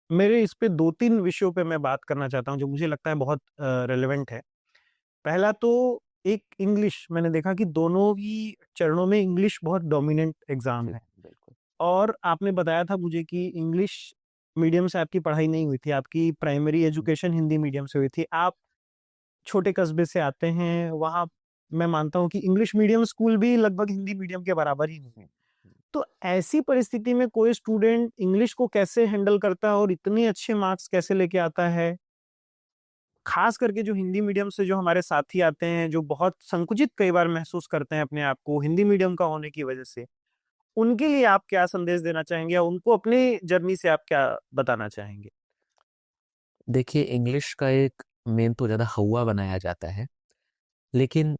मेरे इस पे 2-3 विषयों पे मैं बात करना चाहता हूँ, जो मुझे लगता है बहुत रेलेवेंट है। पहला तो एक इंग्लिश मैंने देखा कि दोनों ही चरणों में इंग्लिश बहुत डोमिनेंट एग्ज़ाम जी, है। बिल्कुल। और आपने बताया था मुझे कि इंग्लिश मीडियम से आपकी पढ़ाई नहीं हुई थी, आपकी प्राइमरी हुँ, एजुकेशन हिंदी मीडियम से हुई थी। आप छोटे कस्बे से आते हैं, वहाँ मैं मानता हूँ कि इंग्लिश मीडियम स्कूल भी लगभग हिंदी मीडियम के बराबर ही होंगे। हुँ, हुँ। तो ऐसी परिस्थिति में कोई स्टूडेंट इंग्लिश को कैसे हैंडल करता है और इतने अच्छे मार्क्स कैसे लेके आता है? खास करके जो हिंदी मीडियम से जो हमारे साथी आते हैं, जो बहुत संकुचित कई बार महसूस करते हैं अपने आप को हिंदी मीडियम का होने की वजह से, उनके लिए आप क्या संदेश देना चाहेंगे या उनको अपनी जर्नी से आप क्या बताना चाहेंगे? देखिए, इंग्लिश का एक मेन तो ज़्यादा हौवा बनाया जाता है, लेकिन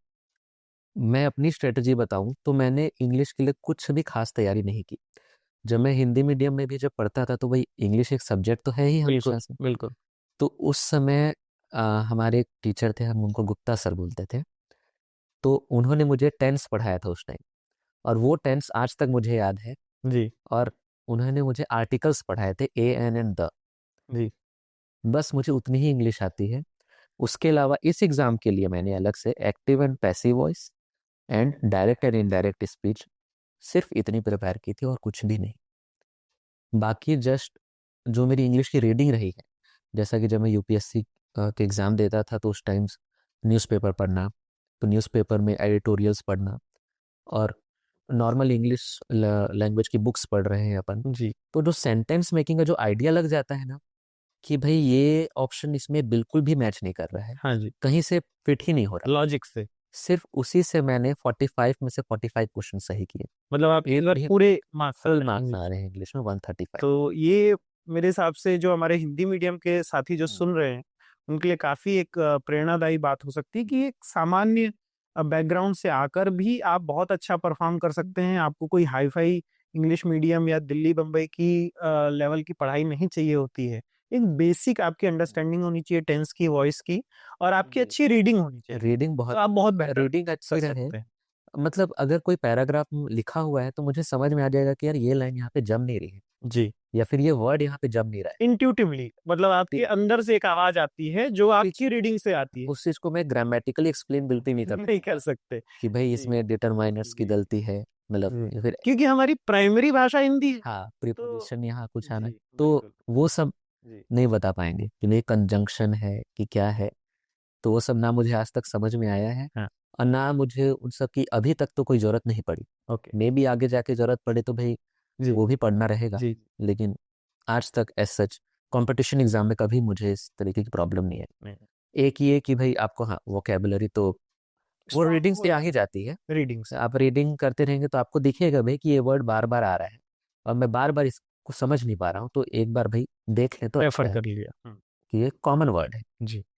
मैं अपनी स्ट्रैटेजी बताऊँ तो मैंने इंग्लिश के लिए कुछ भी ख़ास तैयारी नहीं की। जब मैं हिंदी मीडियम में भी जब पढ़ता था तो भई इंग्लिश एक सब्जेक्ट तो है ही बिल्कुल, हमेशा से। बिल्कुल। तो उस समय हमारे एक टीचर थे, हम उनको गुप्ता सर बोलते थे। तो उन्होंने मुझे टेंस पढ़ाया था उस टाइम और वो टेंस आज तक मुझे याद है। जी, और उन्होंने मुझे आर्टिकल्स पढ़ाए थे ए, एन एंड द। जी। बस मुझे उतनी ही इंग्लिश आती है। उसके अलावा इस एग्ज़ाम के लिए मैंने अलग से active and passive voice and direct and indirect speech सिर्फ़ इतनी प्रिपेयर की थी और कुछ भी नहीं। बाकी जस्ट जो मेरी इंग्लिश की रीडिंग रही है, जैसा कि जब मैं यूपीएससी के एग्ज़ाम देता था तो उस टाइम्स न्यूज़पेपर पढ़ना, तो न्यूज़पेपर में एडिटोरियल्स पढ़ना और नॉर्मल इंग्लिश लैंग्वेज की बुक्स पढ़ रहे हैं अपन, जी, तो जो सेंटेंस मेकिंग का जो आइडिया लग जाता है ना कि भई ये ऑप्शन इसमें बिल्कुल भी मैच नहीं कर रहा है, हाँ जी। कहीं से फिट ही नहीं हो रहा। लॉजिक से। सिर्फ़ उसी से मैंने 45 में से 45 क्वेश्चन सही किए। मतलब आप इस बार ये पूरे मार्क्स आ फुल रहे हैं। मार्क्स जी। आ रहे हैं इंग्लिश में 135। तो ये मेरे हिसाब से जो हमारे हिंदी मीडियम के साथी जो हुँ, सुन रहे हैं, उनके लिए काफ़ी एक प्रेरणादायी बात हो सकती है कि एक सामान्य बैकग्राउंड से आकर भी आप बहुत अच्छा परफ़ॉर्म कर हुँ, सकते हैं। आपको कोई हाई-फ़ाई इंग्लिश मीडियम या दिल्ली, बम्बई की लेवल की पढ़ाई नहीं चाहिए होती है। एक बेसिक आपकी हुँ। अंडरस्टैंडिंग होनी चाहिए टेंस की, वॉइस की और आपकी जी। अच्छी रीडिंग होनी चाहिए। रीडिंग तो बहुत आप बहुत बेहतर रीडिंग कर अच्छी रहे, सकते हैं। मतलब अगर कोई पैराग्राफ लिखा हुआ है तो मुझे समझ में आ जाएगा कि यार ये लाइन यहाँ पे जम नहीं रही है जी। या फिर ये वर्ड यहाँ पे जम नहीं रहा है। इंट्यूटिवली मतलब तो आपके अंदर से एक आवाज़ आती है जो पिच आपकी रीडिंग से आती है। उस चीज़ को मैं ग्रामेटिकली एक्सप्लेन बिल्कुल नहीं कर नहीं पाऊँगा कर सकते। कि भाई जी, इसमें डिटरमाइनर्स की जी, गलती है, मतलब जी। या फिर क्योंकि हमारी प्राइमरी भाषा हिंदी है, हाँ, तो प्रीपोज़िशन यहाँ कुछ आना है, जी, तो बिल्कुल। वो सब जी, नहीं बता पाएँगे कि नहीं कंजंक्शन है कि क्या है, तो वो सब ना मुझे आज तक समझ में आया है हाँ, और ना मुझे उन सब की अभी तक तो कोई ज़रूरत नहीं पड़ी। ओके। मेबी आगे जाके ज़रूरत पड़े तो भई जी, वो भी पढ़ना रहेगा, जी, लेकिन आज तक एज़ सच कॉम्पिटिशन एग्ज़ाम में कभी मुझे इस तरीके की प्रॉब्लम नहीं है। नहीं, एक ये कि भई आपको हाँ, वोकैब्युलरी तो वो स्ट्रॉन्ग रीडिंग हो से आ ही जाती जाती है। है रीडिंग से। आप रीडिंग करते रहेंगे तो आपको दिखेगा भई कि ये वर्ड बार-बार आ रहा है और मैं बार-बार इसको समझ नहीं पा रहा हूँ, तो एक बार भई देख लें तो रेफर अच्छा है कर लिया। हुँ, कि ये कॉमन वर्ड है। जी।